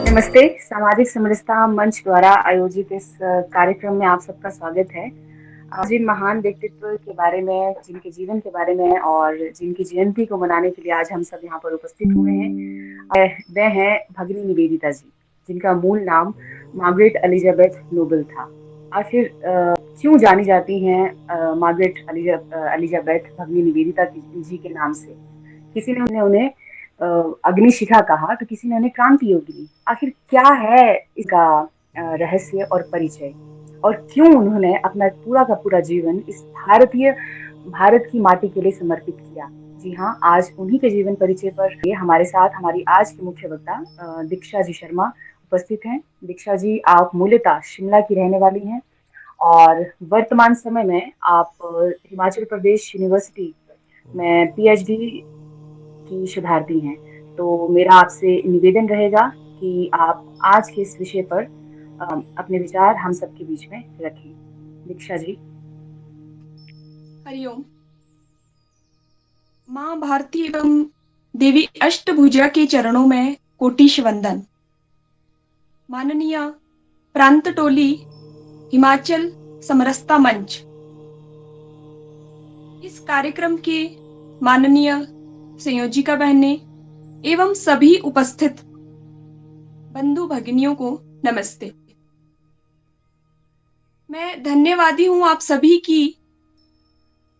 नमस्ते। सामाजिक समरसता मंच द्वारा आयोजित इस कार्यक्रम में आप सबका स्वागत है। जिन महान व्यक्तित्व के बारे में, जिनके जीवन के बारे में और जिनकी जयंती को मनाने के लिए आज हम सब यहाँ पर उपस्थित हुए हैं, वे हैं भगिनी निवेदिता जी, जिनका मूल नाम मार्गरेट एलिजाबेथ नोबल था। आखिर क्यों जानी जाती हैं मार्गरेट एलिजाबेथ भगिनी निवेदिता जी के नाम से? किसी ने उन्हें अग्निशिखा कहा, तो किसी ने उन्हें क्रांति योगिनी। आखिर क्या है इसका रहस्य और परिचय, और क्यों उन्होंने अपना पूरा का पूरा जीवन इस भारत की माटी के लिए समर्पित किया? जी हाँ, आज उन्हीं के जीवन परिचय पर ये हमारे साथ हमारी आज की मुख्य वक्ता दीक्षा जी शर्मा उपस्थित हैं। दीक्षा जी, आप मूलतः शिमला की रहने वाली हैं और वर्तमान समय में आप हिमाचल प्रदेश यूनिवर्सिटी में पीएचडी की शोधार्थी हैं। तो मेरा आपसे निवेदन रहेगा कि आप आज के इस विषय पर अपने विचार हम सबके बीच में रखें। दीक्षा जी। हरिओम। माँ भारती एवं देवी अष्टभुजा के चरणों में कोटिश वंदन। माननीय प्रांत टोली हिमाचल समरसता मंच, इस कार्यक्रम के माननीय संयोजिका बहने एवं सभी उपस्थित बंधु भगिनियों को नमस्ते। मैं धन्यवादी हूं आप सभी की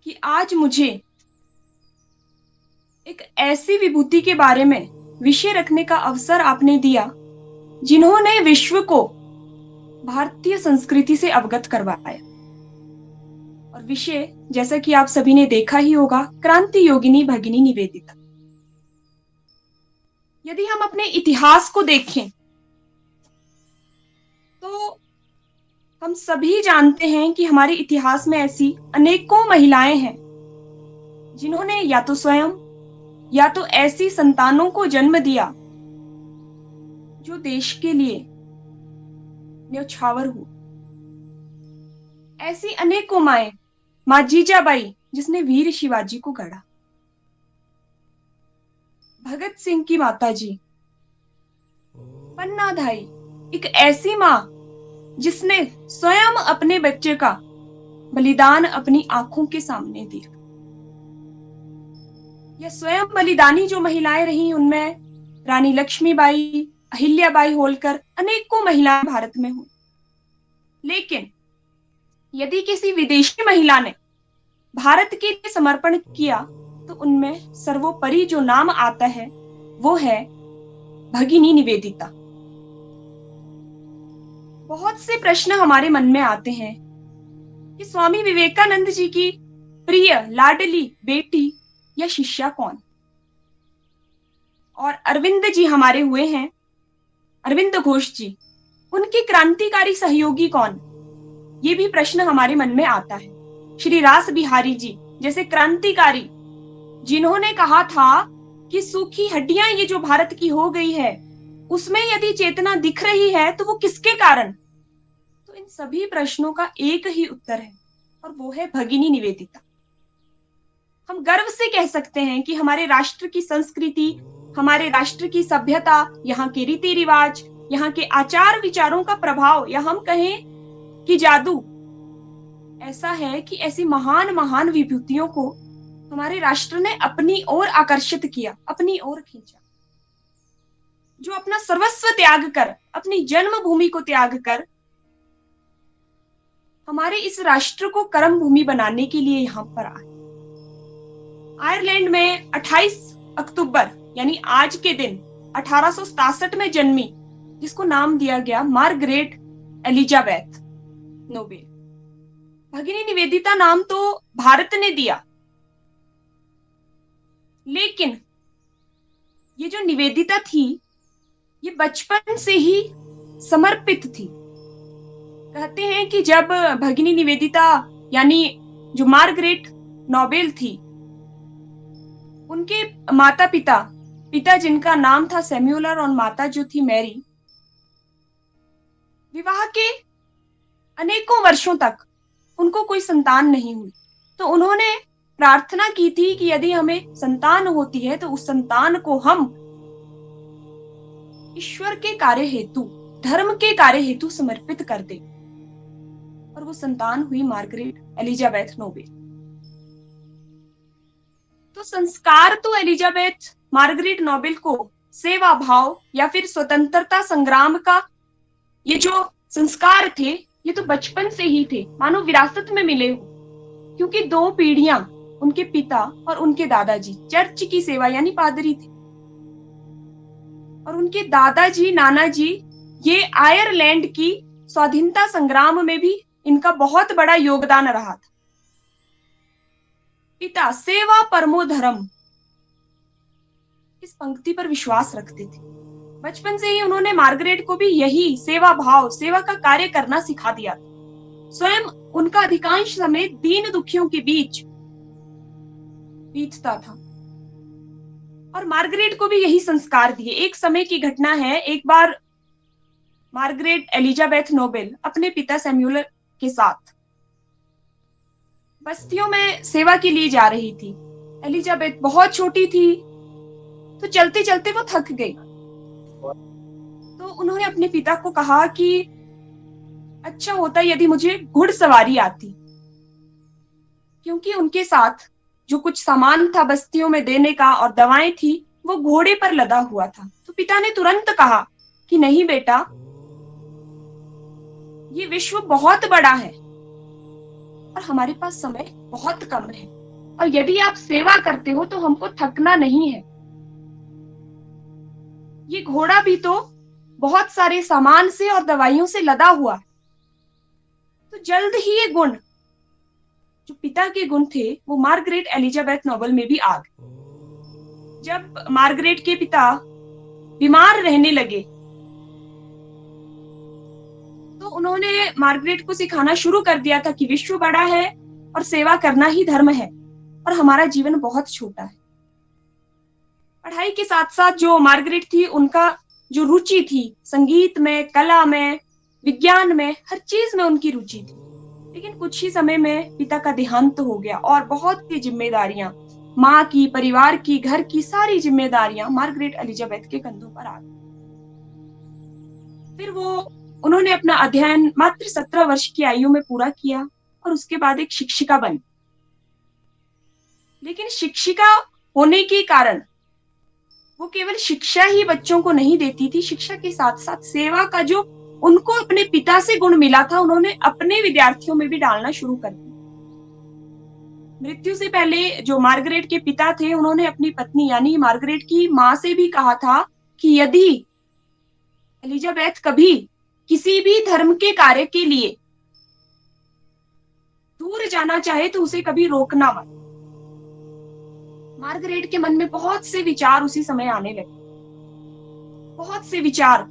कि आज मुझे एक ऐसी विभूति के बारे में विषय रखने का अवसर आपने दिया जिन्होंने विश्व को भारतीय संस्कृति से अवगत करवाया। और विषय, जैसा कि आप सभी ने देखा ही होगा, क्रांति योगिनी भगिनी निवेदिता। यदि हम अपने इतिहास को देखें तो हम सभी जानते हैं कि हमारे इतिहास में ऐसी अनेकों महिलाएं हैं जिन्होंने या तो स्वयं या तो ऐसी संतानों को जन्म दिया जो देश के लिए न्यौछावर हुए। ऐसी अनेकों माएं, माँ जीजाबाई जिसने वीर शिवाजी को गढ़ा, भगत सिंह की माता जी पन्ना धाई, एक ऐसी माँ जिसने स्वयं अपने बच्चे का बलिदान अपनी आंखों के सामने दिया। यह स्वयं बलिदानी जो महिलाएं रही उनमें रानी लक्ष्मीबाई, अहिल्याबाई होलकर, अनेकों महिलाएं भारत में हुई। लेकिन यदि किसी विदेशी महिला ने भारत के लिए समर्पण किया तो उनमें सर्वोपरि जो नाम आता है वो है भगिनी निवेदिता। बहुत से प्रश्न हमारे मन में आते हैं कि स्वामी विवेकानंद जी की प्रिय लाडली बेटी या शिष्या कौन, और अरविंद जी हमारे हुए हैं, अरविंद घोष जी, उनके क्रांतिकारी सहयोगी कौन? ये भी प्रश्न हमारे मन में आता है। श्री रास बिहारी जी जैसे क्रांतिकारी जिन्होंने कहा था कि सूखी हड्डियां ये जो भारत की हो गई है उसमें यदि चेतना दिख रही है तो वो किसके कारण? तो इन सभी प्रश्नों का एक ही उत्तर है और वो है भगिनी निवेदिता। हम गर्व से कह सकते हैं कि हमारे राष्ट्र की संस्कृति, हमारे राष्ट्र की सभ्यता, यहाँ के रीति रिवाज, यहाँ के आचार विचारों का प्रभाव, या हम कहें कि जादू ऐसा है कि ऐसी महान महान विभूतियों को हमारे राष्ट्र ने अपनी ओर आकर्षित किया, अपनी ओर खींचा, जो अपना सर्वस्व त्याग कर, अपनी जन्मभूमि को त्याग कर हमारे इस राष्ट्र को कर्म भूमि बनाने के लिए यहां पर आए। आयरलैंड में 28 अक्टूबर यानी आज के दिन 1867 में जन्मी, जिसको नाम दिया गया मार्गरेट एलिजाबेथ नोबेल। भगिनी निवेदिता नाम तो भारत ने दिया, लेकिन ये जो निवेदिता थी ये बचपन से ही समर्पित थी। कहते हैं कि जब भगिनी निवेदिता यानी जो मार्गरेट नोबेल थी, उनके माता पिता जिनका नाम था सैमुअल और माता जो थी मैरी, विवाह के अनेकों वर्षों तक उनको कोई संतान नहीं हुई, तो उन्होंने प्रार्थना की थी कि यदि हमें संतान होती है तो उस संतान को हम ईश्वर के कार्य हेतु, धर्म के कार्य हेतु समर्पित कर दे। और वो संतान हुई मार्गरेट एलिजाबेथ नोबेल। तो संस्कार तो एलिजाबेथ मार्गरेट नोबेल को सेवा भाव या फिर स्वतंत्रता संग्राम का ये जो संस्कार थे, ये तो बचपन से ही थे, मानो विरासत में मिले हो। क्योंकि 2 पीढ़ियां, उनके पिता और उनके दादाजी चर्च की सेवा यानी पादरी थे, और उनके दादाजी, नानाजी ये आयरलैंड की स्वाधीनता संग्राम में भी इनका बहुत बड़ा योगदान रहा था। पिता सेवा परमो धर्म, इस पंक्ति पर विश्वास रखते थे। बचपन से ही उन्होंने मार्गरेट को भी यही सेवा भाव, सेवा का कार्य करना सिखा दिया था। स्वयं उनका अधिकांश समय दीन दुखियों के बीच बीतता था और मार्गरेट को भी यही संस्कार दिए। एक समय की घटना है, एक बार मार्गरेट एलिजाबेथ नोबेल अपने पिता सैमुअल के साथ बस्तियों में सेवा के लिए जा रही थी। एलिजाबेथ बहुत छोटी थी, तो चलते चलते वो थक गई। तो उन्होंने अपने पिता को कहा कि अच्छा होता यदि मुझे घुड़सवारी आती, क्योंकि उनके साथ जो कुछ सामान था बस्तियों में देने का और दवाएं थी, वो घोड़े पर लदा हुआ था। तो पिता ने तुरंत कहा कि नहीं बेटा, ये विश्व बहुत बड़ा है और हमारे पास समय बहुत कम है, और यदि आप सेवा करते हो तो हमको थकना नहीं है। ये घोड़ा भी तो बहुत सारे सामान से और दवाइयों से लदा हुआ है। तो जल्द ही ये गुण, जो पिता के गुण थे, वो मार्गरेट एलिजाबेथ नोबेल में भी आ गए। जब मार्गरेट के पिता बीमार रहने लगे तो उन्होंने मार्गरेट को सिखाना शुरू कर दिया था कि विश्व बड़ा है और सेवा करना ही धर्म है और हमारा जीवन बहुत छोटा है। पढ़ाई के साथ साथ जो मार्गरेट थी, उनका जो रुचि थी संगीत में, कला में, विज्ञान में, हर चीज में उनकी रुचि थी। लेकिन कुछ ही समय में पिता का देहांत हो गया और बहुत सी जिम्मेदारियां, माँ की, परिवार की, घर की सारी जिम्मेदारियां मार्गरेट एलिजाबेथ के कंधों पर आ गई। फिर उन्होंने अपना अध्ययन मात्र 17 वर्ष की आयु में पूरा किया और उसके बाद एक शिक्षिका बनी। लेकिन शिक्षिका होने के कारण वो केवल शिक्षा ही बच्चों को नहीं देती थी, शिक्षा के साथ साथ सेवा का जो उनको अपने पिता से गुण मिला था, उन्होंने अपने विद्यार्थियों में भी डालना शुरू कर दिया। मृत्यु से पहले जो मार्गरेट के पिता थे, उन्होंने अपनी पत्नी यानी मार्गरेट की माँ से भी कहा था कि यदि एलिजाबेथ कभी किसी भी धर्म के कार्य के लिए दूर जाना चाहे तो उसे कभी रोकना मत। मार्गरेट के मन में बहुत से विचार उसी समय आने लगे, बहुत से विचार।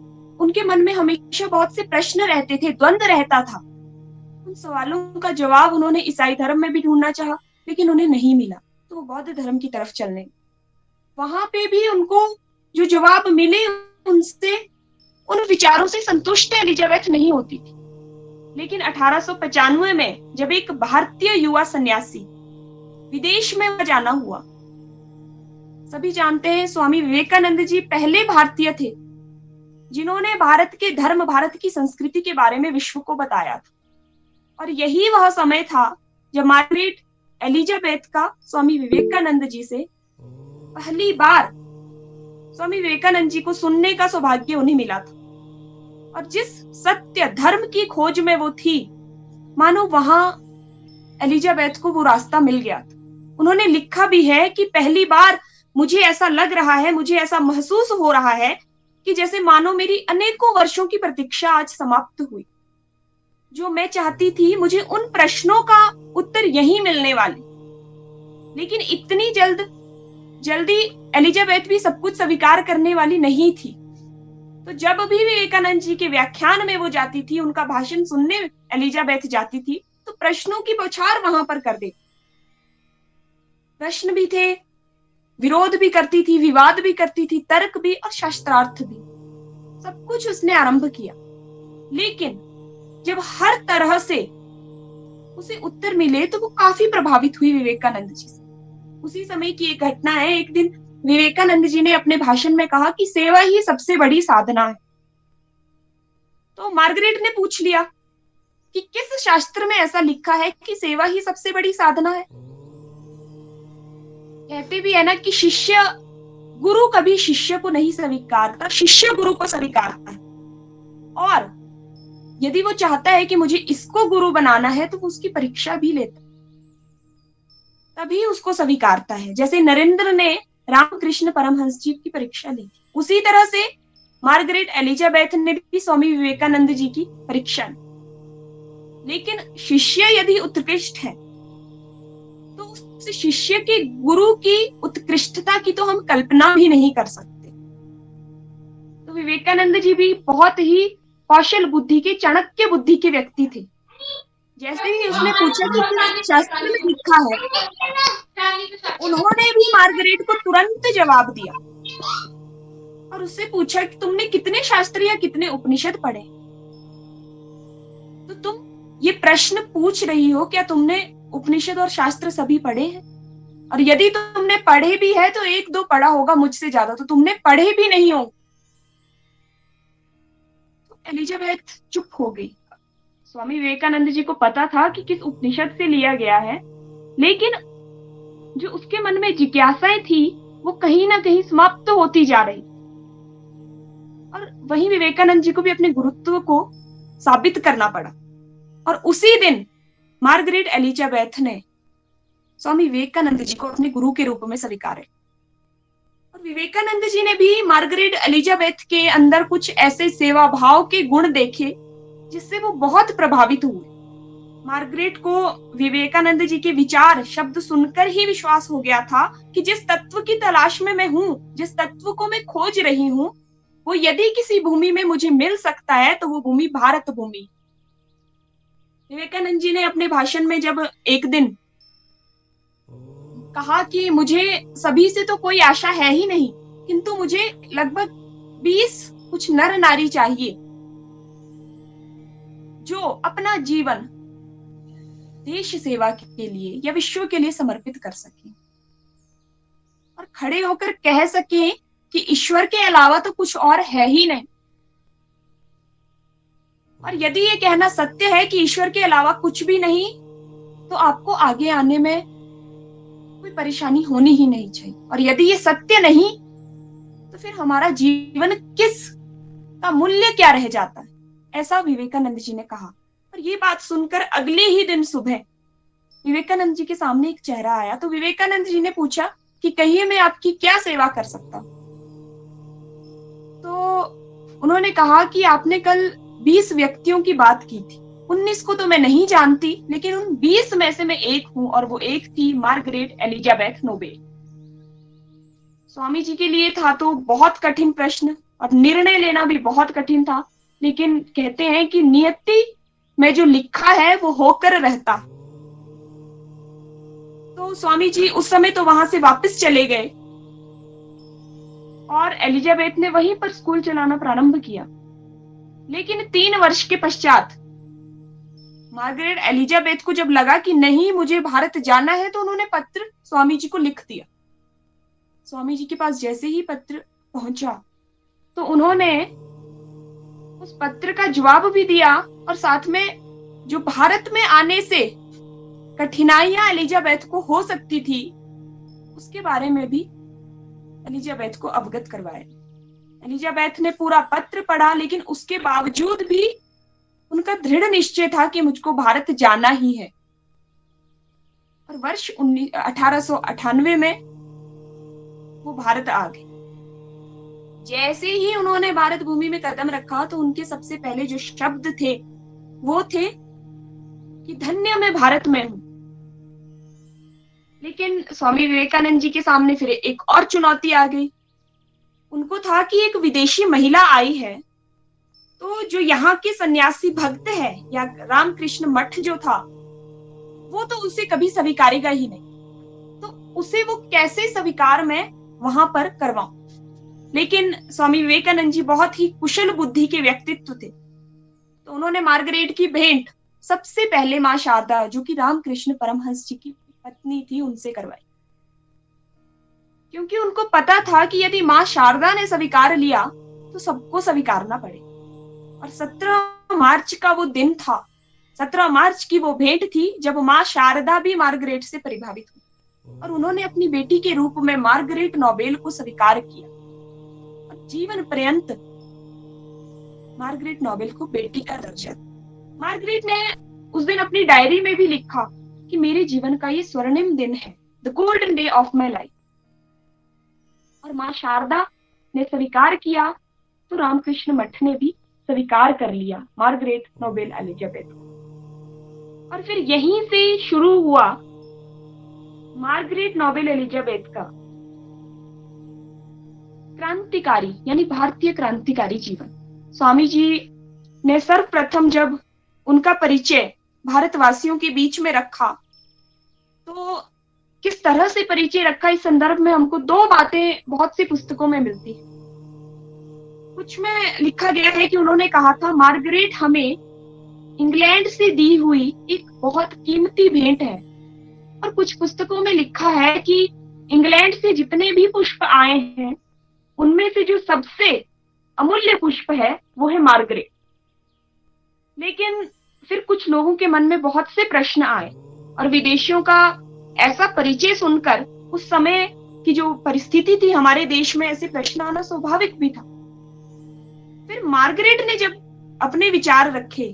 उनके मन में हमेशा बहुत से प्रश्न रहते थे, द्वंद्व रहता था। उन सवालों का जवाब उन्होंने ईसाई धर्म में भी ढूंढना चाहा, लेकिन उन्हें नहीं मिला, तो वो बौद्ध धर्म की तरफ चलने। वहां पे भी उनको जो जवाब मिले, उनसे उन विचारों से संतुष्ट एलिजाबेथ नहीं होती थी। लेकिन 1895 में जब एक भारतीय युवा सन्यासी विदेश में जाना हुआ, सभी जानते हैं स्वामी विवेकानंद जी पहले भारतीय थे जिन्होंने भारत के धर्म, भारत की संस्कृति के बारे में विश्व को बताया था। और यही वह समय था जब मार्गरेट एलिजाबेथ का स्वामी विवेकानंद जी से पहली बार स्वामी विवेकानंद जी को सुनने का सौभाग्य उन्हें मिला था। और जिस सत्य धर्म की खोज में वो थी, मानो वहां एलिजाबेथ को वो रास्ता मिल गया था। उन्होंने लिखा भी है कि पहली बार मुझे ऐसा लग रहा है, मुझे ऐसा महसूस हो रहा है कि जैसे मानो मेरी अनेकों वर्षों की प्रतीक्षा आज समाप्त हुई। जो मैं चाहती थी, मुझे उन प्रश्नों का उत्तर यहीं मिलने वाले। लेकिन इतनी जल्दी एलिजाबेथ भी सब कुछ स्वीकार करने वाली नहीं थी। तो जब भी विवेकानंद जी के व्याख्यान में वो जाती थी, उनका भाषण सुनने एलिजाबेथ जाती थी, तो प्रश्नों की बौछार वहां पर कर देती। प्रश्न भी थे, विरोध भी करती थी, विवाद भी करती थी, तर्क भी और शास्त्रार्थ भी, सब कुछ उसने आरंभ किया। लेकिन जब हर तरह से उसे उत्तर मिले तो वो काफी प्रभावित हुई विवेकानंद जी से। उसी समय की एक घटना है। एक दिन विवेकानंद जी ने अपने भाषण में कहा कि सेवा ही सबसे बड़ी साधना है। तो मार्गरेट ने पूछ लिया कि किस शास्त्र में ऐसा लिखा है कि सेवा ही सबसे बड़ी साधना है। कहते भी है ना कि शिष्य गुरु कभी शिष्य को नहीं स्वीकारता, शिष्य गुरु को स्वीकारता है। और यदि वो चाहता है कि मुझे इसको गुरु बनाना है तो वो उसकी परीक्षा भी लेता है, तभी उसको स्वीकारता है। जैसे नरेंद्र ने रामकृष्ण परमहंस जी की परीक्षा ली, उसी तरह से मार्गरेट एलिजाबेथ ने भी स्वामी विवेकानंद जी की परीक्षा ली। लेकिन शिष्य यदि उत्कृष्ट है तो उस शिष्य के गुरु की उत्कृष्टता की तो हम कल्पना भी नहीं कर सकते। तो विवेकानंद जी भी बहुत ही कौशल बुद्धि के, चाणक्य बुद्धि के व्यक्ति थे। जैसे ही उसने पूछा कि किस शास्त्र में लिखा है, उन्होंने भी मार्गरेट को तुरंत जवाब दिया और उससे पूछा कि तुमने कितने शास्त्र या कितने उपनिषद पढ़े। तो तुम ये प्रश्न पूछ रही हो, क्या तुमने उपनिषद और शास्त्र सभी पढ़े हैं? और यदि तुमने पढ़े भी है तो एक दो पढ़ा होगा, मुझसे ज्यादा तो तुमने पढ़े भी नहीं हो। तो एलिजाबेथ चुप हो गई। स्वामी विवेकानंद जी को पता था कि किस उपनिषद से लिया गया है, लेकिन जो उसके मन में जिज्ञासाएं थी वो कहीं ना कहीं समाप्त होती जा रही। और वहीं विवेकानंद जी को भी अपने गुरुत्व को साबित करना पड़ा। और उसी दिन मार्गरेट एलिजाबेथ ने स्वामी विवेकानंद जी को अपने गुरु के रूप में स्वीकारा। और विवेकानंद जी ने भी मार्गरेट एलिजाबेथ के अंदर कुछ ऐसे सेवा भाव के गुण देखे जिससे वो बहुत प्रभावित हुए। मार्गरेट को विवेकानंद जी के विचार, शब्द सुनकर ही विश्वास हो गया था कि जिस तत्व की तलाश में मैं हूं, जिस तत्व को मैं खोज रही हूं, वो यदि किसी भूमि में मुझे मिल सकता है तो वो भूमि भारत भूमि। विवेकानंद जी ने अपने भाषण में जब एक दिन कहा कि मुझे सभी से तो कोई आशा है ही नहीं, किंतु मुझे लगभग 20 कुछ नर नारी चाहिए जो अपना जीवन देश सेवा के लिए या विश्व के लिए समर्पित कर सके और खड़े होकर कह सके कि ईश्वर के अलावा तो कुछ और है ही नहीं। और यदि ये कहना सत्य है कि ईश्वर के अलावा कुछ भी नहीं, तो आपको आगे आने में कोई परेशानी होनी ही नहीं चाहिए। और यदि ये सत्य नहीं, तो फिर हमारा जीवन किस का मूल्य क्या रह जाता है, ऐसा विवेकानंद जी ने कहा। और ये बात सुनकर अगले ही दिन सुबह विवेकानंद जी के सामने एक चेहरा आया। तो विवेकानंद जी ने पूछा कि कहिए मैं आपकी क्या सेवा कर सकता हूं। तो उन्होंने कहा कि आपने कल 20 व्यक्तियों की बात की थी, 19 को तो मैं नहीं जानती, लेकिन उन 20 में से मैं एक हूं और वो एक थी Margaret Elizabeth Nobel. Swami ji के लिए था तो बहुत कठिन प्रश्न और निर्णय लेना भी बहुत कठिन था, लेकिन कहते हैं कि नियति में जो लिखा है वो होकर रहता। तो स्वामी जी उस समय तो वहां से वापस चले गए और एलिजाबेथ ने वहीं पर स्कूल चलाना प्रारंभ किया। लेकिन 3 वर्ष के पश्चात मार्गरेट एलिजाबेथ को जब लगा कि नहीं, मुझे भारत जाना है, तो उन्होंने पत्र स्वामी जी को लिख दिया। स्वामी जी के पास जैसे ही पत्र पहुंचा तो उन्होंने उस पत्र का जवाब भी दिया और साथ में जो भारत में आने से कठिनाइयां एलिजाबेथ को हो सकती थी उसके बारे में भी एलिजाबेथ को अवगत करवाया। एलिजाबेथ ने पूरा पत्र पढ़ा, लेकिन उसके बावजूद भी उनका दृढ़ निश्चय था कि मुझको भारत जाना ही है। और वर्ष 1898 में वो भारत आ गए। जैसे ही उन्होंने भारत भूमि में कदम रखा तो उनके सबसे पहले जो शब्द थे वो थे कि धन्य मैं भारत में हूं। लेकिन स्वामी विवेकानंद जी के सामने फिर एक और चुनौती आ गई। उनको था कि एक विदेशी महिला आई है, तो जो यहाँ के सन्यासी भक्त है या रामकृष्ण मठ जो था वो तो उसे कभी स्वीकारेगा ही नहीं, तो उसे वो कैसे स्वीकार मैं वहां पर करवाऊं। लेकिन स्वामी विवेकानंद जी बहुत ही कुशल बुद्धि के व्यक्तित्व थे, तो उन्होंने मार्गरेट की भेंट सबसे पहले माँ शारदा, जो कि रामकृष्ण परमहंस जी की पत्नी थी, उनसे करवाई। क्योंकि उनको पता था कि यदि माँ शारदा ने स्वीकार लिया तो सबको स्वीकारना पड़े। और 17 मार्च का वो दिन था, 17 मार्च की वो भेंट थी जब माँ शारदा भी मार्गरेट से प्रभावित हुई और उन्होंने अपनी बेटी के रूप में मार्गरेट नोबेल को स्वीकार किया और जीवन पर्यंत मार्गरेट नोबेल को बेटी का दर्जा। मार्गरेट ने उस दिन अपनी डायरी में भी लिखा कि मेरे जीवन का ये स्वर्णिम दिन है, the golden day of my life. और माँ शारदा ने स्वीकार किया तो रामकृष्ण मठ ने भी स्वीकार कर लिया मार्गरेट नोबेल एलिजाबेथ। और फिर यहीं से शुरू हुआ मार्गरेट नोबेल एलिजाबेथ का क्रांतिकारी यानी भारतीय क्रांतिकारी जीवन। स्वामी जी ने सर्वप्रथम जब उनका परिचय भारतवासियों के बीच में रखा तो किस तरह से परिचय रखा, इस संदर्भ में हमको दो बातें बहुत सी पुस्तकों में मिलती है। कुछ में लिखा गया है कि उन्होंने कहा था, मार्गरेट हमें इंग्लैंड से दी हुई एक बहुत कीमती भेंट है। और कुछ पुस्तकों में लिखा है कि इंग्लैंड से जितने भी पुष्प आए हैं उनमें से जो सबसे अमूल्य पुष्प है वो है मार्गरेट। लेकिन फिर कुछ लोगों के मन में बहुत से प्रश्न आए और विदेशियों का ऐसा परिचय सुनकर उस समय की जो परिस्थिति थी हमारे देश में, ऐसे प्रश्न आना स्वाभाविक भी था। फिर मार्गरेट ने जब अपने विचार रखे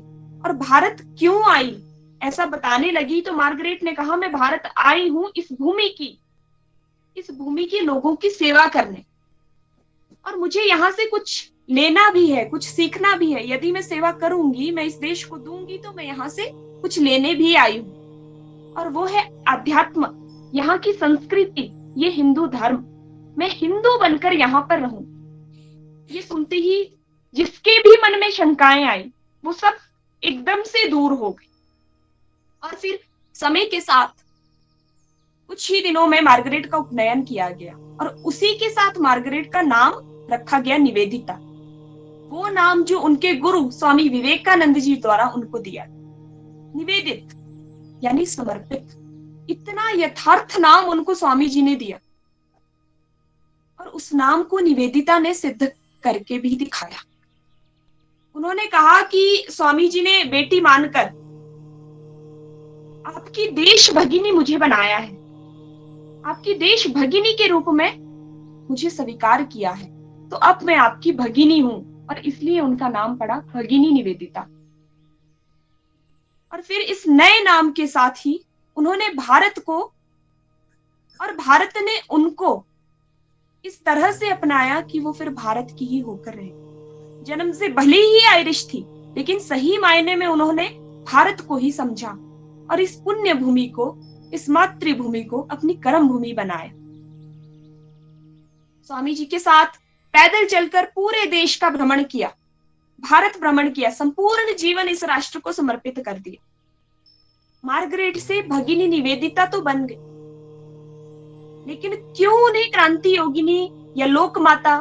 और भारत क्यों आई ऐसा बताने लगी तो मार्गरेट ने कहा, मैं भारत आई हूं इस भूमि की लोगों की सेवा करने, और मुझे यहाँ से कुछ लेना भी है, कुछ सीखना भी है। यदि मैं सेवा करूंगी, मैं इस देश को दूंगी, तो मैं यहाँ से कुछ लेने भी आई हूं, और वो है अध्यात्म, यहाँ की संस्कृति, ये हिंदू धर्म। मैं हिंदू बनकर यहाँ पर रहूं। ये सुनते ही जिसके भी मन में शंकाएं आई वो सब एकदम से दूर हो गई। और फिर समय के साथ कुछ ही दिनों में मार्गरेट का उपनयन किया गया और उसी के साथ मार्गरेट का नाम रखा गया निवेदिता, वो नाम जो उनके गुरु स्वामी विवेकानंद जी द्वारा उनको दिया। निवेदित यानी समर्पित, इतना यथार्थ नाम उनको स्वामी जी ने दिया और उस नाम को निवेदिता ने सिद्ध करके भी दिखाया। उन्होंने कहा कि स्वामी जी ने बेटी मानकर आपकी देश भगिनी मुझे बनाया है, आपकी देश भगिनी के रूप में मुझे स्वीकार किया है, तो अब मैं आपकी भगिनी हूं, और इसलिए उनका नाम पड़ा भगिनी निवेदिता। और फिर इस नए नाम के साथ ही उन्होंने भारत को और भारत ने उनको इस तरह से अपनाया कि वो फिर भारत की ही होकर रहे। जन्म से भले ही आयरिश थी, लेकिन सही मायने में उन्होंने भारत को ही समझा और इस पुण्य भूमि को, इस मातृभूमि को अपनी कर्म भूमि बनाया। स्वामी जी के साथ पैदल चलकर पूरे देश का भ्रमण किया, भारत भ्रमण किया, संपूर्ण जीवन इस राष्ट्र को समर्पित कर दिया। मार्गरेट से भगिनी निवेदिता तो बन गई, लेकिन क्यों उन्हें क्रांति योगिनी या लोक माता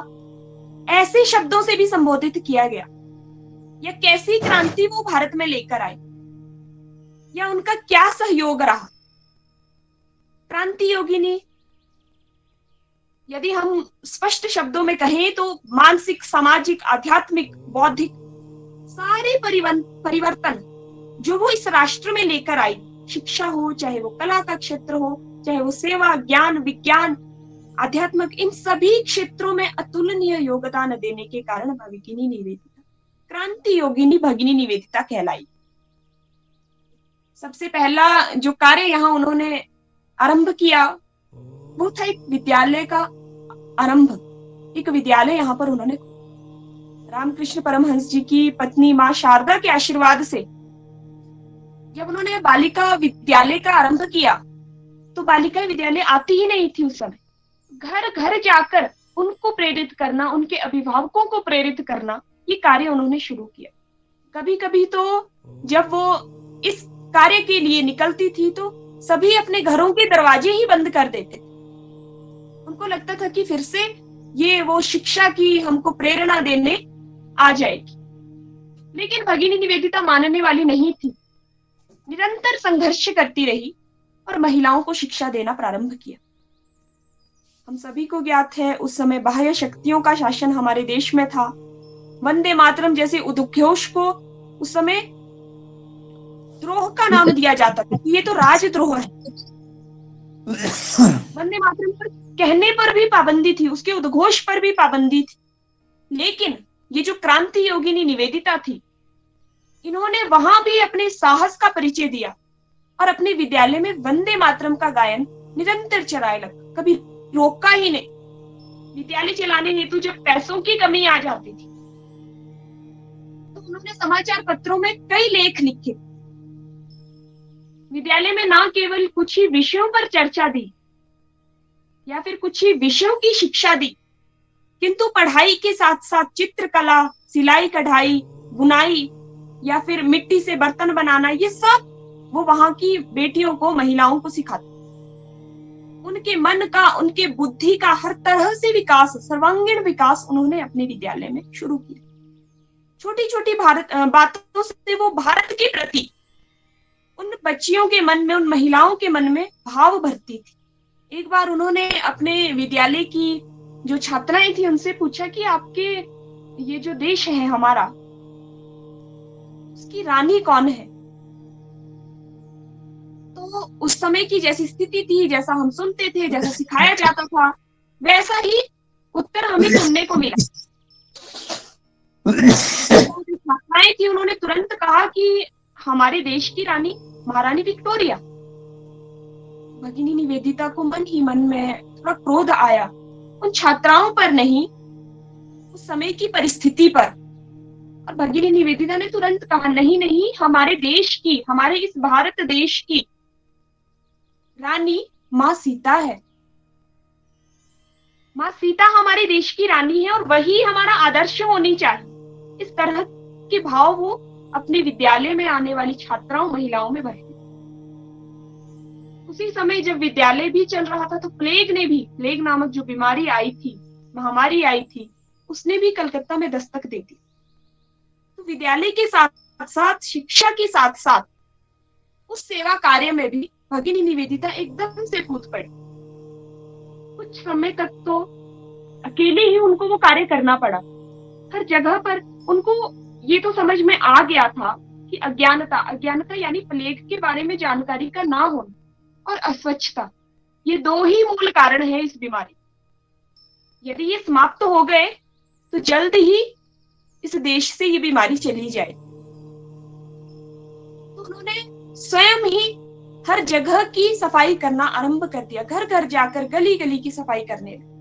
ऐसे शब्दों से भी संबोधित किया गया, या कैसी क्रांति वो भारत में लेकर आए, या उनका क्या सहयोग रहा। क्रांति योगिनी यदि हम स्पष्ट शब्दों में कहें तो मानसिक, सामाजिक, आध्यात्मिक, बौद्धिक सारे परिवर्तन जो वो इस राष्ट्र में लेकर आई, शिक्षा हो, चाहे वो कला का क्षेत्र हो, चाहे वो सेवा, ज्ञान, विज्ञान, आध्यात्मिक, इन सभी क्षेत्रों में अतुलनीय योगदान देने के कारण भगिनी निवेदिता क्रांति योगिनी भगिनी निवेदिता कहलाई। सबसे पहला जो कार्य यहाँ उन्होंने आरंभ किया वो था एक विद्यालय का आरंभ। एक विद्यालय यहाँ पर उन्होंने रामकृष्ण परमहंस जी की पत्नी माँ शारदा के आशीर्वाद से जब उन्होंने बालिका विद्यालय का आरंभ किया तो बालिका विद्यालय आती ही नहीं थी उस समय। घर घर जाकर उनको प्रेरित करना, उनके अभिभावकों को प्रेरित करना, ये कार्य उन्होंने शुरू किया। कभी कभी तो जब वो इस कार्य के लिए निकलती थी तो सभी अपने घरों के दरवाजे ही बंद कर देते। उनको लगता था कि फिर से ये वो शिक्षा की हमको प्रेरणा देने आ जाएगी। लेकिन भगिनी निवेदिता मानने वाली नहीं थी। निरंतर संघर्ष करती रही और महिलाओं को शिक्षा देना प्रारंभ किया। हम सभी को ज्ञात है उस समय बाह्य शक्तियों का शासन हमारे देश में था। वंदे मातरम जैसे उद्घोष को उस समय द्रोह का नाम दिया जाता था कि ये तो राजद्रोह है। वंदे मातरम पर कहने पर भी पाबंदी थी, उसके उद्घोष पर भी पाबंदी थी। लेकिन ये जो क्रांति योगिनी निवेदिता थी, इन्होंने वहां भी अपने साहस का परिचय दिया और अपने विद्यालय में वंदे मातरम का गायन निरंतर चलाए लगा, कभी रोका ही नहीं। विद्यालय चलाने हेतु जब पैसों की कमी आ जाती थी तो उन्होंने समाचार पत्रों में कई लेख लिखे। विद्यालय में न केवल कुछ ही विषयों पर चर्चा दी या फिर कुछ ही विषयों की शिक्षा दी, किंतु पढ़ाई के साथ साथ चित्रकला, सिलाई कढ़ाई, बुनाई या फिर मिट्टी से बर्तन बनाना, ये सब वो वहां की बेटियों को, महिलाओं को सिखाते। उनके मन का, उनके बुद्धि का हर तरह से विकास, सर्वांगीण विकास उन्होंने अपने विद्यालय में शुरू किया। छोटी छोटी बातों से वो भारत के प्रति उन बच्चियों के मन में, उन महिलाओं के मन में भाव भरती थी। एक बार उन्होंने अपने विद्यालय की जो छात्राएं थी उनसे पूछा कि आपके ये जो देश है हमारा, उसकी रानी कौन है? तो उस समय की जैसी स्थिति थी, जैसा हम सुनते थे, जैसा सिखाया जाता था, वैसा ही उत्तर हमें सुनने को मिला। छात्राएं थी, उन्होंने तुरंत कहा कि हमारे देश की रानी महारानी विक्टोरिया। भगिनी निवेदिता को मन ही मन में थोड़ा क्रोध आया, उन छात्राओं पर नहीं, उस समय की परिस्थिति पर। और भगिनी निवेदिता ने तुरंत कहा, नहीं नहीं, हमारे देश की, हमारे इस भारत देश की रानी माँ सीता है। माँ सीता हमारे देश की रानी है और वही हमारा आदर्श होनी चाहिए। इस तरह के भाव वो अपने विद्यालय में आने वाली छात्राओं, महिलाओं में भरे। उसी समय जब विद्यालय भी चल रहा था तो प्लेग नामक जो बीमारी आई थी, महामारी आई थी, उसने भी कलकत्ता में दस्तक दे दी। तो विद्यालय के साथ साथ, शिक्षा के साथ साथ उस सेवा कार्य में भी भगिनी निवेदिता एकदम से कूद पड़ी। कुछ समय तक तो अकेले ही उनको वो कार्य करना पड़ा। हर जगह पर उनको ये तो समझ में आ गया था कि अज्ञानता यानी प्लेग के बारे में जानकारी का ना होना और अस्वच्छता, ये दो ही मूल कारण है इस बीमारी। यदि ये समाप्त हो गए तो जल्द ही इस देश से ये बीमारी चली जाए। तो उन्होंने स्वयं ही हर जगह की सफाई करना आरंभ कर दिया, घर घर जाकर गली गली की सफाई करने लगे।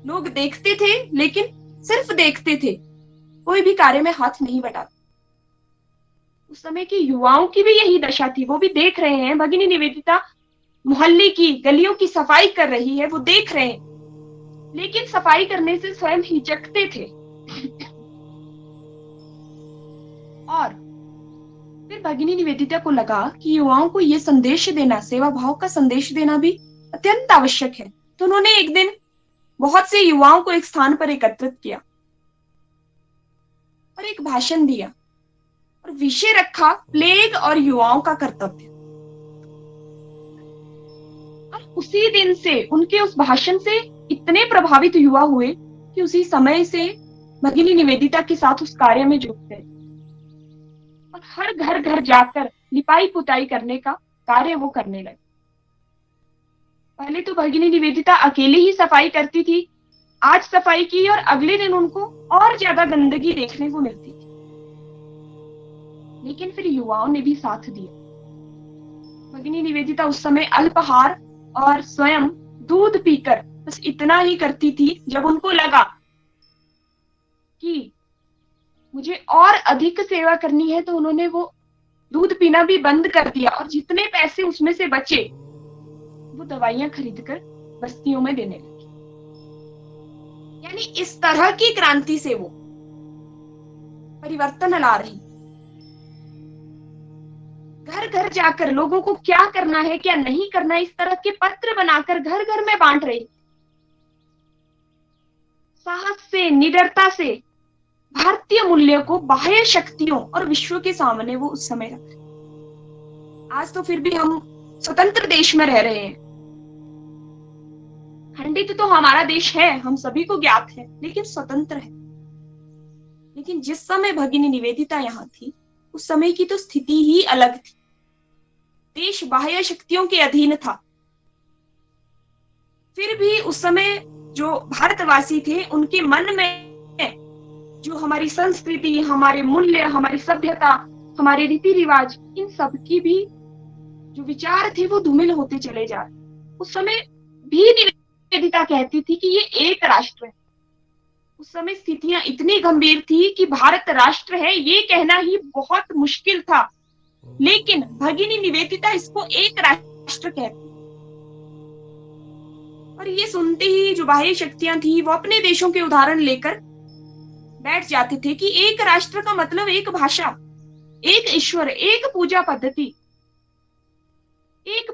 लोग देखते थे, लेकिन सिर्फ देखते थे, कोई भी कार्य में हाथ नहीं बटाते। उस समय के युवाओं की भी यही दशा थी, वो भी देख रहे हैं भगिनी निवेदिता मोहल्ले की, गलियों की सफाई कर रही है, वो देख रहे हैं, लेकिन सफाई करने से स्वयं हिचकते थे। और फिर भगिनी निवेदिता को लगा कि युवाओं को ये संदेश देना, सेवा भाव का संदेश देना भी अत्यंत आवश्यक है। तो उन्होंने एक दिन बहुत से युवाओं को एक स्थान पर एकत्रित किया और एक भाषण दिया और विषय रखा, प्लेग और युवाओं का कर्तव्य। और उसी दिन से, उनके उस भाषण से इतने प्रभावित युवा हुए कि उसी समय से भगिनी निवेदिता के साथ उस कार्य में जुट गए और हर घर घर जाकर लिपाई पुताई करने का कार्य वो करने लगे। पहले तो भगिनी निवेदिता अकेले ही सफाई करती थी, आज सफाई की और अगले दिन उनको और ज्यादा गंदगी देखने को मिलती थी, लेकिन फिर युवाओं ने भी साथ दिया। भगिनी निवेदिता उस समय अल्पाहार और स्वयं दूध पीकर बस इतना ही करती थी। जब उनको लगा कि मुझे और अधिक सेवा करनी है तो उन्होंने वो दूध पीना भी बंद कर दिया और जितने पैसे उसमें से बचे वो दवाइयां खरीदकर बस्तियों में देने लगी। यानी इस तरह की क्रांति से वो परिवर्तन ला रही, घर घर जाकर लोगों को क्या करना है, क्या नहीं करना है, इस तरह के पत्र बनाकर घर घर में बांट रही। साहस से, निडरता से भारतीय मूल्यों को बाह्य शक्तियों और विश्व के सामने वो उस समय रख रही। आज तो फिर भी हम स्वतंत्र देश में रह रहे हैं। खंडित तो हमारा देश है, हम सभी को ज्ञात है, लेकिन स्वतंत्र है। लेकिन जिस समय भगिनी निवेदिता यहाँ थी, उस समय की तो स्थिति ही अलग थी। देश बाह्य शक्तियों के अधीन था। फिर भी उस समय जो भारतवासी थे, उनके मन में जो हमारी संस्कृति, हमारे मूल्य, हमारी सभ्यता, हमारे रीति रिवाज, इन सब की भी जो विचार थे वो धूमिल होते चले जा रहे। उस समय भी निवेदिता कहती थी कि ये एक राष्ट्र है। उस समय स्थितियां इतनी गंभीर थी कि भारत राष्ट्र है ये कहना ही बहुत मुश्किल था, लेकिन भगिनी निवेदिता इसको एक राष्ट्र कहती। और ये सुनते ही जो बाह्य शक्तियां थी वो अपने देशों के उदाहरण लेकर बैठ जाते थे कि एक राष्ट्र का मतलब एक भाषा, एक ईश्वर, एक पूजा पद्धति, एक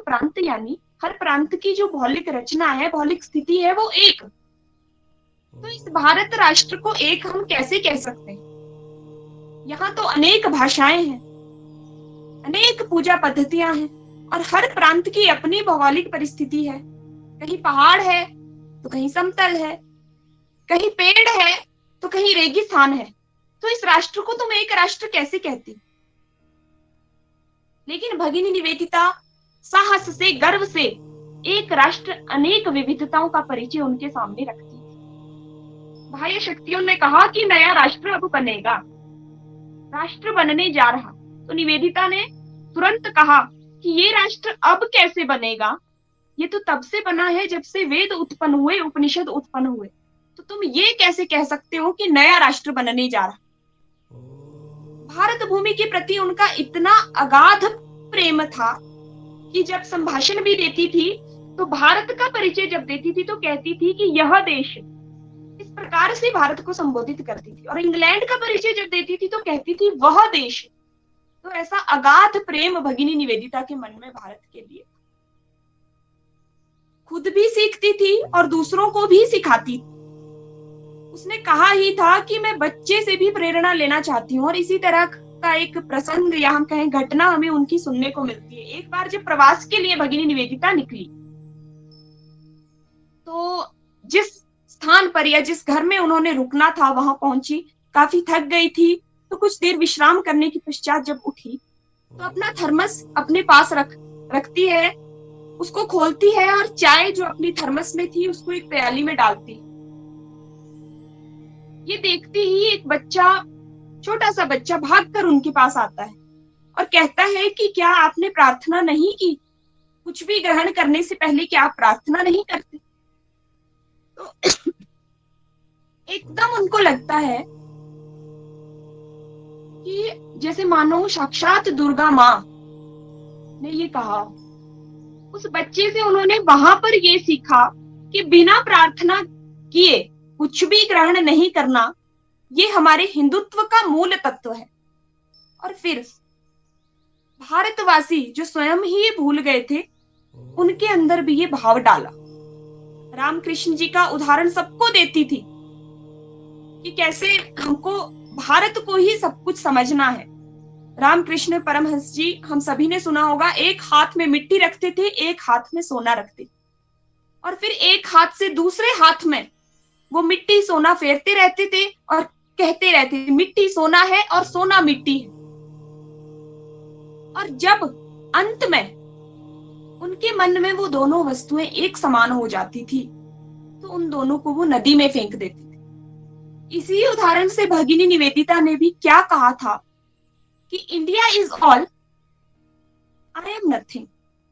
प्रांत यानी हर प्रांत की जो भौतिक रचना है, भौतिक स्थिति है, वो एक। तो इस भारत राष्ट्र को एक हम कैसे कह सकते हैं? यहाँ तो अनेक भाषाएं हैं, अनेक पूजा पद्धतियां हैं, और हर प्रांत की अपनी भौगोलिक परिस्थिति है। कहीं पहाड़ है तो कहीं समतल है, कहीं पेड़ है तो कहीं रेगिस्तान है। तो इस राष्ट्र को तुम एक राष्ट्र कैसे कहती? लेकिन भगिनी निवेदिता साहस से, गर्व से एक राष्ट्र अनेक विविधताओं का परिचय उनके सामने रखती थी। बाह्य शक्तियों ने कहा कि नया राष्ट्र अब बनेगा, राष्ट्र बनने जा रहा। तो निवेदिता ने तुरंत कहा कि ये राष्ट्र अब कैसे बनेगा? ये तो तब से बना है जब से वेद उत्पन्न हुए, उपनिषद उत्पन्न हुए। तो तुम ये कैसे कह सकते हो कि नया राष्ट्र बनने जा रहा? भारत भूमि के प्रति उनका इतना अगाध प्रेम था कि जब संभाषण भी देती थी तो भारत का परिचय जब देती थी तो कहती थी कि यह देश, इस प्रकार से भारत को संबोधित करती थी। और इंग्लैंड का परिचय जब देती थी तो कहती थी वह देश। तो ऐसा अगाध प्रेम भगिनी निवेदिता के मन में भारत के लिए, खुद भी सीखती थी और दूसरों को भी सिखाती थी। उसने कहा ही था कि मैं बच्चे से भी प्रेरणा लेना चाहती हूँ। और इसी तरह का एक प्रसंग या हम कहें घटना हमें उनकी सुनने को मिलती है। एक बार जब प्रवास के लिए भगिनी निवेदिता निकली तो जिस स्थान पर या जिस घर में उन्होंने रुकना था वहां पहुंची, काफी थक गई थी। तो कुछ देर विश्राम करने के पश्चात जब उठी तो अपना थर्मस अपने पास रखती है, उसको खोलती है और चाय जो अपनी थर्मस में थी उसको एक प्याली में डालती। ये देखते ही एक बच्चा, छोटा सा बच्चा भागकर उनके पास आता है और कहता है कि क्या आपने प्रार्थना नहीं की? कुछ भी ग्रहण करने से पहले क्या आप प्रार्थना नहीं करते? तो एकदम उनको लगता है कि जैसे मानो साक्षात दुर्गा माँ ने ये कहा। उस बच्चे से उन्होंने वहां पर ये सीखा कि बिना प्रार्थना किए कुछ भी ग्रहण नहीं करना, ये हमारे हिंदुत्व का मूल तत्व है। और फिर भारतवासी जो स्वयं ही भूल गए थे, उनके अंदर भी ये भाव डाला। रामकृष्ण जी का उदाहरण सबको देती थी कि कैसे हमको भारत को ही सब कुछ समझना है। रामकृष्ण परमहंस जी, हम सभी ने सुना होगा, एक हाथ में मिट्टी रखते थे, एक हाथ में सोना रखते, और फिर एक हाथ से दूसरे हाथ में वो मिट्टी सोना फेरते रहते थे और कहते रहते थे मिट्टी सोना है और सोना मिट्टी है। और जब अंत में उनके मन में वो दोनों वस्तुएं एक समान हो जाती थी तो उन दोनों को वो नदी में फेंक देते थे। इसी उदाहरण से भगिनी निवेदिता ने भी क्या कहा था कि India is all, I am nothing,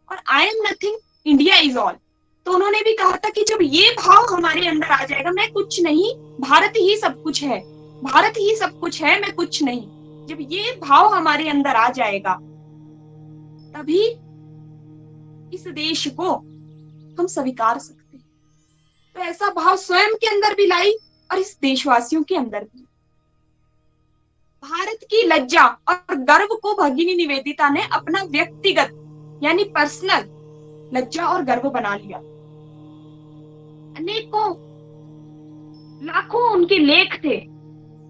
और I am nothing, India is all. तो उन्होंने भी कहा था कि जब ये भाव हमारे अंदर आ जाएगा, मैं कुछ नहीं, भारत ही सब कुछ है, भारत ही सब कुछ है, मैं कुछ नहीं, जब ये भाव हमारे अंदर आ जाएगा तभी इस देश को हम स्वीकार सकते हैं। तो ऐसा भाव स्वयं के अंदर भी लाई और इस देशवासियों के अंदर भी। भारत की लज्जा और गर्व को भगिनी निवेदिता ने अपना व्यक्तिगत यानी पर्सनल लज्जा और गर्व बना लिया। अनेकों लाखों उनके लेख थे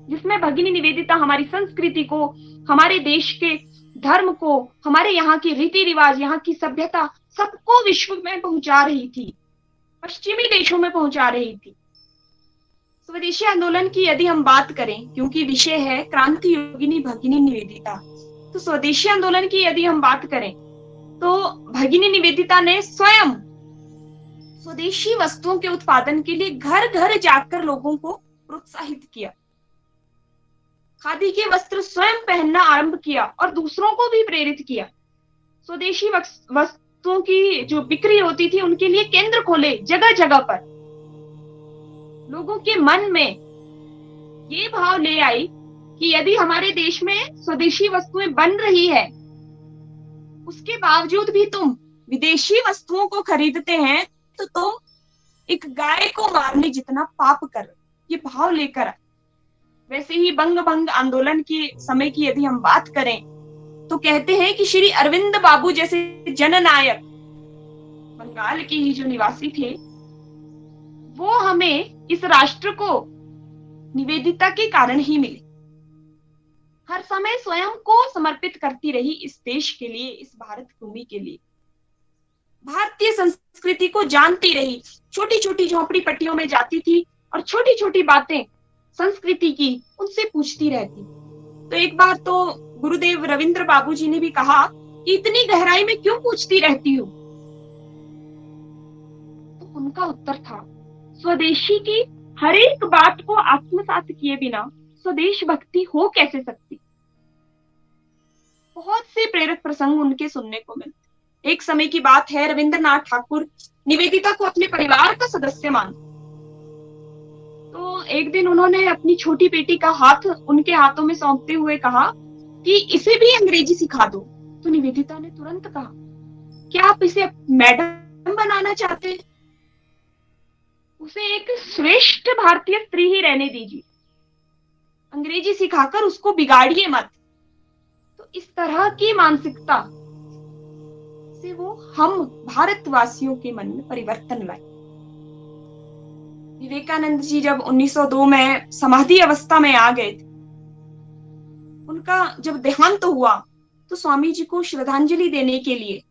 जिसमें भगिनी निवेदिता हमारी संस्कृति को, हमारे देश के धर्म को, हमारे यहाँ की रीति रिवाज, यहाँ की सभ्यता सबको विश्व में पहुंचा रही थी, पश्चिमी देशों में पहुंचा रही थी। स्वदेशी आंदोलन की यदि हम बात करें, क्योंकि विषय है क्रांति योगिनी भगिनी निवेदिता, तो स्वदेशी आंदोलन की यदि हम बात करें तो भगिनी निवेदिता ने स्वयं स्वदेशी वस्तुओं के उत्पादन के लिए घर घर जाकर लोगों को प्रोत्साहित किया, खादी के वस्त्र स्वयं पहनना आरंभ किया और दूसरों को भी प्रेरित किया। स्वदेशी वस्तुओं की जो बिक्री होती थी उनके लिए केंद्र खोले जगह जगह पर। लोगों के मन में ये भाव ले आई कि यदि हमारे देश में स्वदेशी वस्तुएं बन रही है, उसके बावजूद भी तुम विदेशी वस्तुओं को खरीदते हैं, तो तुम एक गाय को मारने जितना पाप कर रहे, ये भाव लेकर। वैसे ही बंग भंग आंदोलन के समय की यदि हम बात करें तो कहते हैं कि श्री अरविंद बाबू जैसे जननायक बंगाल के ही जो निवासी थे, वो हमें इस राष्ट्र को निवेदिता के कारण ही मिले। हर समय स्वयं को समर्पित करती रही इस देश के लिए, इस भारत भूमि के लिए। भारतीय संस्कृति को जानती रही, छोटी छोटी झोपड़ी पट्टियों में जाती थी और छोटी छोटी बातें संस्कृति की उनसे पूछती रहती। तो एक बार तो गुरुदेव रविंद्र बाबू जी ने भी कहा कि इतनी गहराई में क्यों पूछती रहती हो? तो उनका उत्तर था, स्वदेशी की हर एक बात को आत्मसात किए बिना स्वदेश भक्ति हो कैसे सकती। बहुत से प्रेरक प्रसंग उनके सुनने को मिलते। एक समय की बात है, रविंद्रनाथ ठाकुर निवेदिता को अपने परिवार का सदस्य मानते। तो एक दिन उन्होंने अपनी छोटी बेटी का हाथ उनके हाथों में सौंपते हुए कहा कि इसे भी अंग्रेजी सिखा दो। तो निवेदिता ने तुरंत कहा, क्या आप इसे मैडम बनाना चाहते हैं? उसे एक श्रेष्ठ भारतीय स्त्री ही रहने दीजिए, अंग्रेजी सिखाकर उसको बिगाड़िए मत। तो इस तरह की मानसिकता से वो हम भारतवासियों के मन में परिवर्तन लाए। विवेकानंद जी जब 1902 में समाधि अवस्था में आ गए थे, उनका जब देहांत हुआ, तो स्वामी जी को श्रद्धांजलि देने के लिए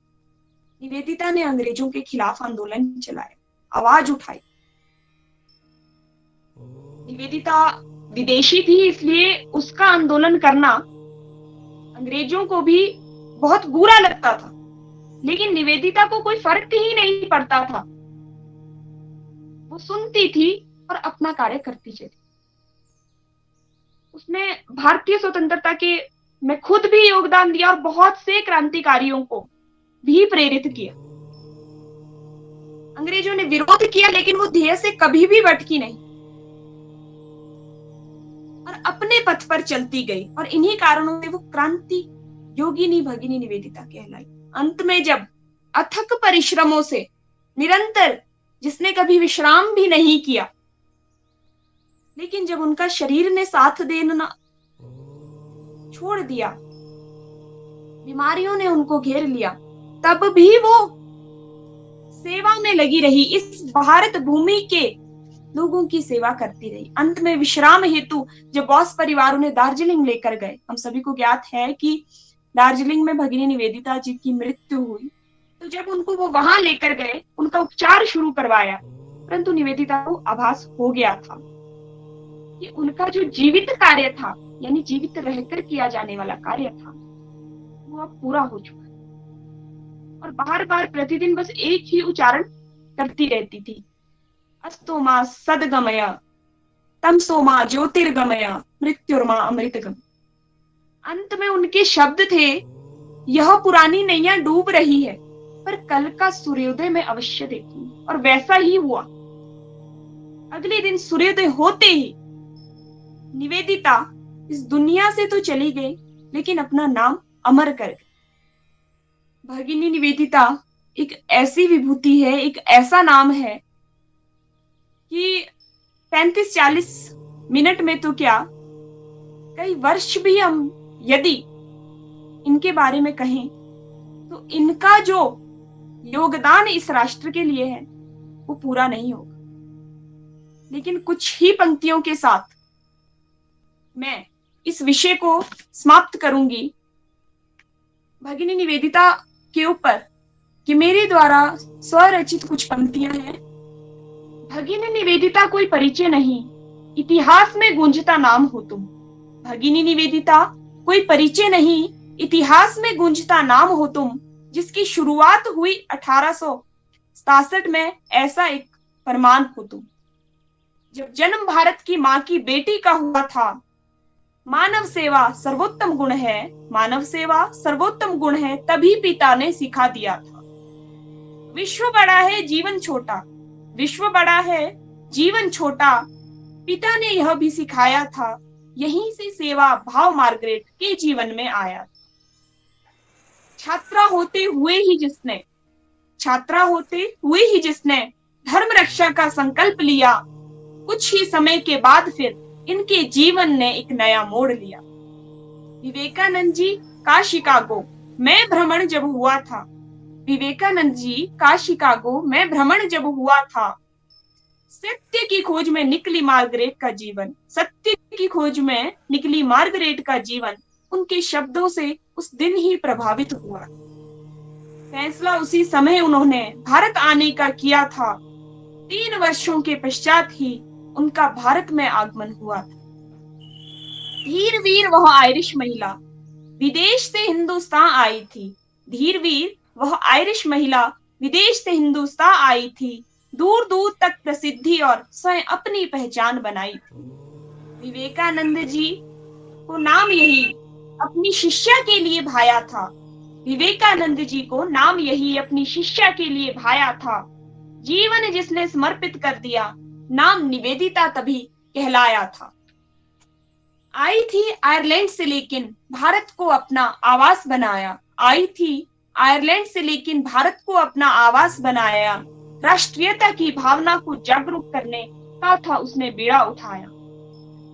निवेदिता ने अंग्रेजों के खिलाफ आंदोलन चलाया, आवाज उठाई। निवेदिता विदेशी थी, इसलिए उसका आंदोलन करना अंग्रेजों को भी बहुत बुरा लगता था, लेकिन निवेदिता को कोई फर्क ही नहीं पड़ता था। वो सुनती थी और अपना कार्य करती चली। उसने भारतीय स्वतंत्रता के में खुद भी योगदान दिया और बहुत से क्रांतिकारियों को भी प्रेरित किया। अंग्रेजों ने विरोध किया, लेकिन वो ध्येय से कभी भी भटकी नहीं और अपने पथ पर चलती गई, और इन्हीं कारणों से वो क्रांति योगिनी भगिनी निवेदिता कहलाई। अंत में जब अथक परिश्रमों से निरंतर, जिसने कभी विश्राम भी नहीं किया, लेकिन जब उनका शरीर ने साथ देना छोड़ दिया, बीमारियों ने उनको घेर लिया, तब भी वो सेवा में लगी रही, इस भारत भूमि के लोगों की सेवा करती रही। अंत में विश्राम हेतु जब बॉस परिवार उन्हें दार्जिलिंग लेकर गए, हम सभी को ज्ञात है कि दार्जिलिंग में भगिनी निवेदिता जी की मृत्यु हुई, तो जब उनको वो वहां लेकर गए, उनका उपचार शुरू करवाया, परंतु निवेदिता को आभास हो गया था कि उनका जो जीवित कार्य था, यानी जीवित रहकर किया जाने वाला कार्य था, वो अब पूरा हो चुका है। और बार बार प्रतिदिन बस एक ही उच्चारण करती रहती थी, अस्तो मा सदगमय, तमसो मा ज्योतिर्गमय, मृत्युर्मा अमृतगम। अंत में उनके शब्द थे, यह पुरानी नैया डूब रही है, पर कल का सूर्योदय मैं अवश्य देखूंगी। और वैसा ही हुआ। अगले दिन सूर्योदय होते ही निवेदिता इस दुनिया से तो चली गई, लेकिन अपना नाम अमर कर गई। भगिनी निवेदिता एक ऐसी विभूति है, एक ऐसा नाम है कि 35-40 मिनट में तो क्या, कई वर्ष भी हम यदि इनके बारे में कहें, तो इनका जो योगदान इस राष्ट्र के लिए है वो पूरा नहीं होगा। लेकिन कुछ ही पंक्तियों के साथ मैं इस विषय को समाप्त करूंगी। भगिनी निवेदिता के ऊपर कि मेरे द्वारा स्वरचित कुछ पंक्तियां हैं। भगिनी निवेदिता कोई परिचय नहीं, इतिहास में गूंजता नाम हो तुम। भगिनी निवेदिता कोई परिचय नहीं, इतिहास में गूंजता नाम हो तुम, जिसकी शुरुआत हुई 1867 में, ऐसा एक फरमान हो तुम। जब जन्म भारत की माँ की बेटी का हुआ था, मानव सेवा सर्वोत्तम गुण है, मानव सेवा सर्वोत्तम गुण है, तभी पिता ने सिखा दिया था। विश्व बड़ा है जीवन छोटा, विश्व बड़ा है जीवन छोटा, पिता ने यह भी सिखाया था, यहीं से सेवा भाव मार्गरेट के जीवन में आया। छात्रा होते हुए ही जिसने, छात्रा होते हुए ही जिसने धर्म रक्षा का संकल्प लिया, कुछ ही समय के बाद फिर इनके जीवन ने एक नया मोड़ लिया। विवेकानंद जी का शिकागो में भ्रमण जब हुआ था, विवेकानंद जी का शिकागो में भ्रमण जब हुआ था, सत्य की खोज में निकली मार्गरेट का जीवन, सत्य की खोज में निकली मार्गरेट का जीवन उनके शब्दों से उस दिन ही प्रभावित हुआ। फैसला उसी समय उन्होंने भारत आने का किया था। 3 वर्षों के पश्चात ही उनका भारत में आगमन हुआ था। धीरवीर वह आयरिश महिला विदेश से हिंदुस्तान आई थी, धीरवीर वह आयरिश महिला विदेश से हिंदुस्तान आई थी, दूर दूर तक प्रसिद्धि और स्वयं अपनी पहचान बनाई थी। विवेकानंद जी को नाम यही अपनी शिष्या के लिए भाया था, विवेकानंद जी को नाम यही अपनी शिष्या के लिए भाया था। जीवन जिसने समर्पित कर दिया, नाम निवेदिता तभी कहलाया था। आई थी आयरलैंड से लेकिन भारत को अपना आवास बनाया, आई थी आयरलैंड से लेकिन भारत को अपना आवास बनाया। राष्ट्रीयता की भावना को जागरूक करने का था उसने बीड़ा उठाया।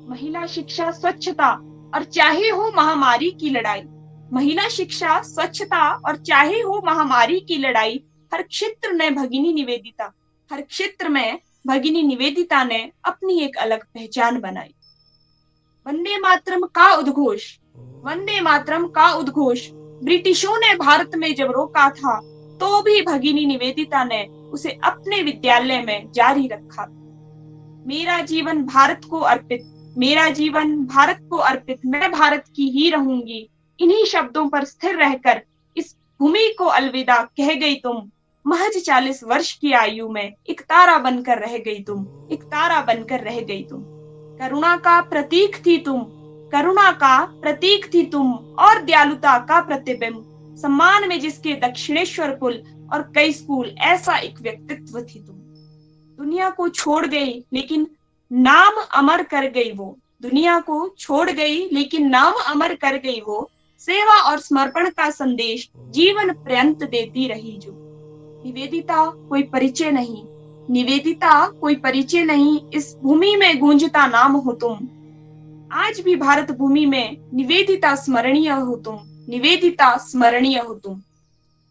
महिला शिक्षा स्वच्छता और चाहे हो महामारी की लड़ाई, महिला शिक्षा स्वच्छता और चाहे हो महामारी की लड़ाई, हर क्षेत्र में भगिनी निवेदिता, हर क्षेत्र में भगिनी निवेदिता ने अपनी एक अलग पहचान बनाई। वंदे मातरम का उद्घोष, वंदे मातरम का उद्घोष ब्रिटिशों ने भारत में जब रोका था, तो भी भगिनी निवेदिता ने उसे अपने विद्यालय में जारी रखा। मेरा जीवन भारत को अर्पित, मेरा जीवन भारत को अर्पित, मैं भारत की ही रहूंगी। इन्हीं शब्दों पर स्थिर रहकर इस भूमि को अलविदा कह गई तुम। महज 40 वर्ष की आयु में एक तारा बनकर रह गई तुम, एक तारा बनकर रह गई तुम। करुणा का प्रतीक थी तुम, करुणा का प्रतीक थी तुम और दयालुता का प्रतिबिंब। सम्मान में जिसके दक्षिणेश्वर कुल और कई स्कूल, ऐसा एक व्यक्तित्व थी तुम। दुनिया को छोड़ गई लेकिन नाम अमर कर गई वो, दुनिया को छोड़ गई लेकिन नाम अमर कर गई वो। सेवा और समर्पण का संदेश जीवन पर्यंत देती रही जो। निवेदिता कोई परिचय नहीं, निवेदिता कोई परिचय नहीं, इस भूमि में गूंजता नाम हो तुम। आज भी भारत भूमि में निवेदिता स्मरणीय हो तुम, निवेदिता स्मरणीय हो तुम।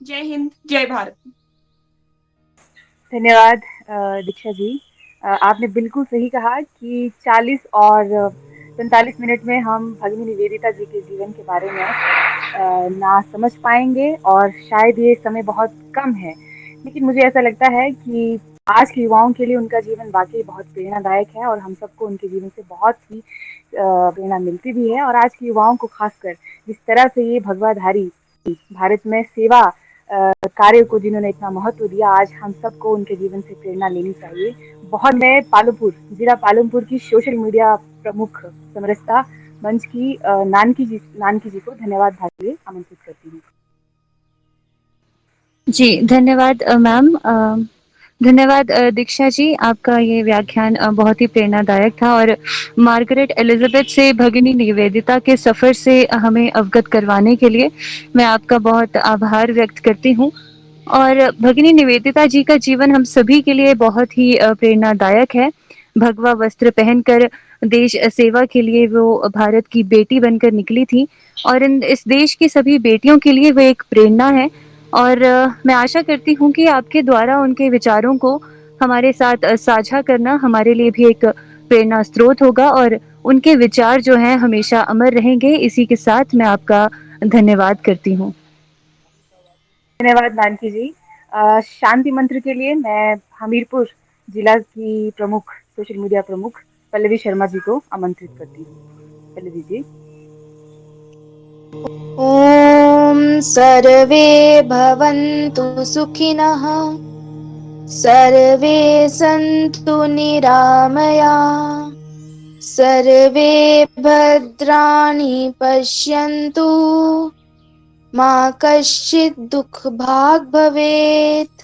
जय हिंद, जय भारत। धन्यवाद दीक्षा जी। आपने बिल्कुल सही कहा कि 40 और 45 मिनट में हम भगिनी निवेदिता जी के जीवन के बारे में ना समझ पाएंगे और शायद ये समय बहुत कम है, लेकिन मुझे ऐसा लगता है कि आज के युवाओं के लिए उनका जीवन वाकई बहुत प्रेरणादायक है और हम सबको उनके जीवन से बहुत ही प्रेरणा मिलती भी है। और आज के युवाओं को खासकर जिस तरह से ये भगवाधारी भारत में सेवा कार्य को जिन्होंने इतना महत्व दिया, आज हम सबको उनके जीवन से प्रेरणा लेनी चाहिए। बहुत मैं पालमपुर, जिला पालमपुर की सोशल मीडिया प्रमुख समरसता मंच की नानकी जी को धन्यवाद भाग लिए आमंत्रित करती हूँ। जी धन्यवाद मैम, धन्यवाद दीक्षा जी, आपका ये व्याख्यान बहुत ही प्रेरणादायक था और मार्गरेट एलिजाबेथ से भगिनी निवेदिता के सफ़र से हमें अवगत करवाने के लिए मैं आपका बहुत आभार व्यक्त करती हूँ। और भगिनी निवेदिता जी का जीवन हम सभी के लिए बहुत ही प्रेरणादायक है। भगवा वस्त्र पहनकर देश सेवा के लिए वो भारत की बेटी बनकर निकली थी और इस देश की सभी बेटियों के लिए वो एक प्रेरणा है। और मैं आशा करती हूँ कि आपके द्वारा उनके विचारों को हमारे साथ साझा करना हमारे लिए भी एक प्रेरणा स्रोत होगा और उनके विचार जो हैं हमेशा अमर रहेंगे। इसी के साथ मैं आपका धन्यवाद करती हूँ। धन्यवाद मानकी जी। शांति मंत्र के लिए मैं हमीरपुर जिला की प्रमुख, सोशल मीडिया प्रमुख पल्लवी शर्मा जी को आमंत्रित करती हूँ। पल्लवी जी। ॐ सर्वे भवन्तु सुखिनः, सर्वे सन्तु निरामयाः, सर्वे भद्राणि पश्यन्तु, मा कश्चित् दुःखभाग् भवेत्।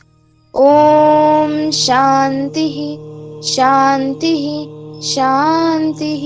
ॐ शान्तिः शान्तिः शान्तिः।